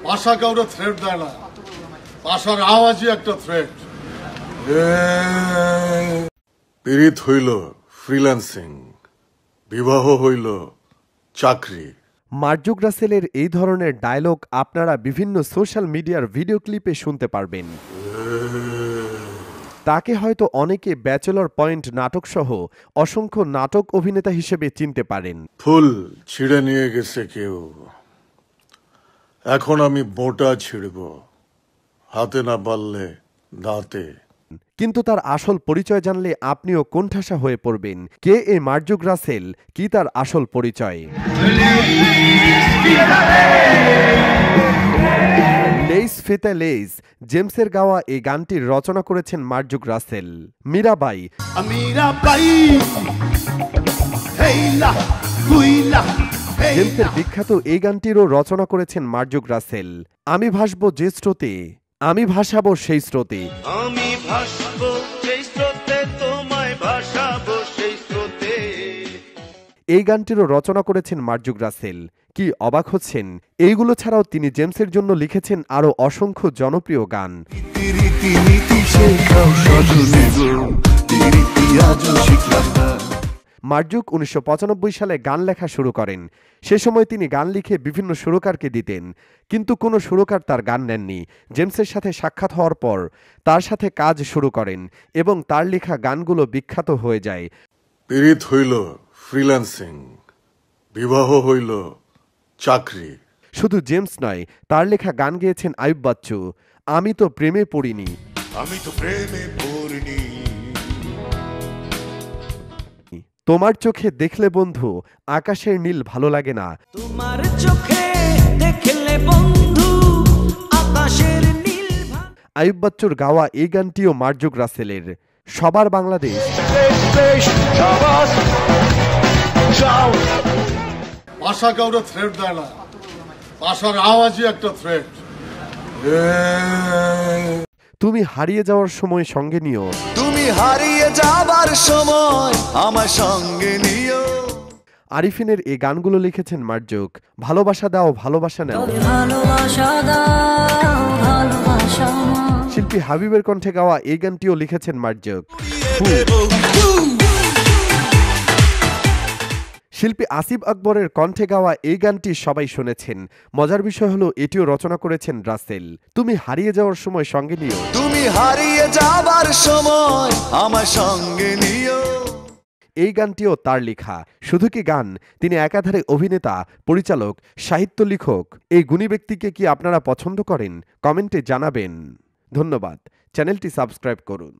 ভাষা কাউরে থ্রেট দেয় না, ভাষার আওয়াজই একটা থ্রেট। পীড়িত হইল ফ্রিল্যান্সিং, বিবাহ হইল চাকরি। মার্জুক রাসেলের এই ধরনের ডায়লগ আপনারা বিভিন্ন সোশ্যাল মিডিয়ার ভিডিও ক্লিপে শুনতে পারবেন। তাকে হয়তো অনেকে ব্যাচেলর পয়েন্ট নাটক সহ অসংখ্য নাটক অভিনেতা হিসেবে চিনতে পারেন। ফুল ছিঁড়ে নিয়ে গেছে কেউ, এখন আমি বোঁটা ছিঁড়ব, হাতে না পারলে দাঁতে। কিন্তু তার আসল পরিচয় জানলে আপনিও কোণঠাসা হয়ে পড়বেন। কে এই মার্জুক রাসেল, কি তার আসল পরিচয়? লেইস ফিতে লেইস জেমসের গাওয়া এই গানটির রচনা করেছেন মার্জুক রাসেল। মীরাবাই জেমসের বিখ্যাত এই গানটিরও রচনা করেছেন মার্জুক রাসেল। আমি ভাসবো যে স্রোতে, আমি ভাসাবো সেই স্রোতে, আমি ভাসবো সেই স্রোতে, তোমায় ভাসাবো সেই স্রোতে। এই গানটিরও রচনা করেছেন মার্জুক রাসেল। কি অবাক হচ্ছেন? এইগুলো ছাড়াও তিনি জেমসের জন্য লিখেছেন আরো অসংখ্য জনপ্রিয় গান। মার্জুক 1995 সালে গান লেখা শুরু করেন। সে সময় তিনি গান লিখে বিভিন্ন সুরকারকে দিতেন, কিন্তু কোনো সুরকার তার গান নেননি। জেমসের সাথে সাক্ষাৎ হওয়ার পর তার সাথে কাজ শুরু করেন এবং তার লেখা গানগুলো বিখ্যাত হয়ে যায়। পীড়িত হইল ফ্রিল্যান্সিং, বিবাহ হইল চাকরি। শুধু জেমস নয়, তার লেখা গান গেয়েছেন আইয়ুব বাচ্চু। আমি তো প্রেমে পড়িনি, আমি তো প্রেমে পড়িনি, তোমার চোখে দেখলে বন্ধু আকাশের নীল ভালো লাগে না, তোমার চোখে দেখলে বন্ধু আকাশের নীল। আইয়ুব বাচ্চুর গাওয়া এই গানটিও মার্জুক রাসেলের। সবার বাংলাদেশ। ভাষা কাউরে থ্রেট দেয় না, ভাষার আওয়াজই একটা থ্রেট। তুমি হারিয়ে যাওয়ার সময় সঙ্গে নিও, তুমি হারিয়ে যাবার সময় আমার সঙ্গে নিও। আরিফিনের এই গানগুলো লিখেছেন মার্জুক। ভালোবাসা দাও ভালোবাসা নাও শিল্পী হাবিবের কণ্ঠে গাওয়া এই গানটিও লিখেছেন মার্জুক। শিল্পী আসিফ আকবরের কণ্ঠে গাওয়া এই গানটি সবাই শুনেছেন। মজার বিষয় হলো এটিও রচনা করেছেন রাসেল। তুমি হারিয়ে যাওয়ার সময় সঙ্গে নিও, তুমি হারিয়ে যাবার সময় আমার সঙ্গে নিও। এই গানটিও তার লেখা। শুধু কি গান, তিনি একাধারে অভিনেতা, পরিচালক, সাহিত্য লেখক। এই গুণী ব্যক্তিকে কি আপনারা পছন্দ করেন? কমেন্টে জানাবেন। ধন্যবাদ। চ্যানেলটি সাবস্ক্রাইব করুন।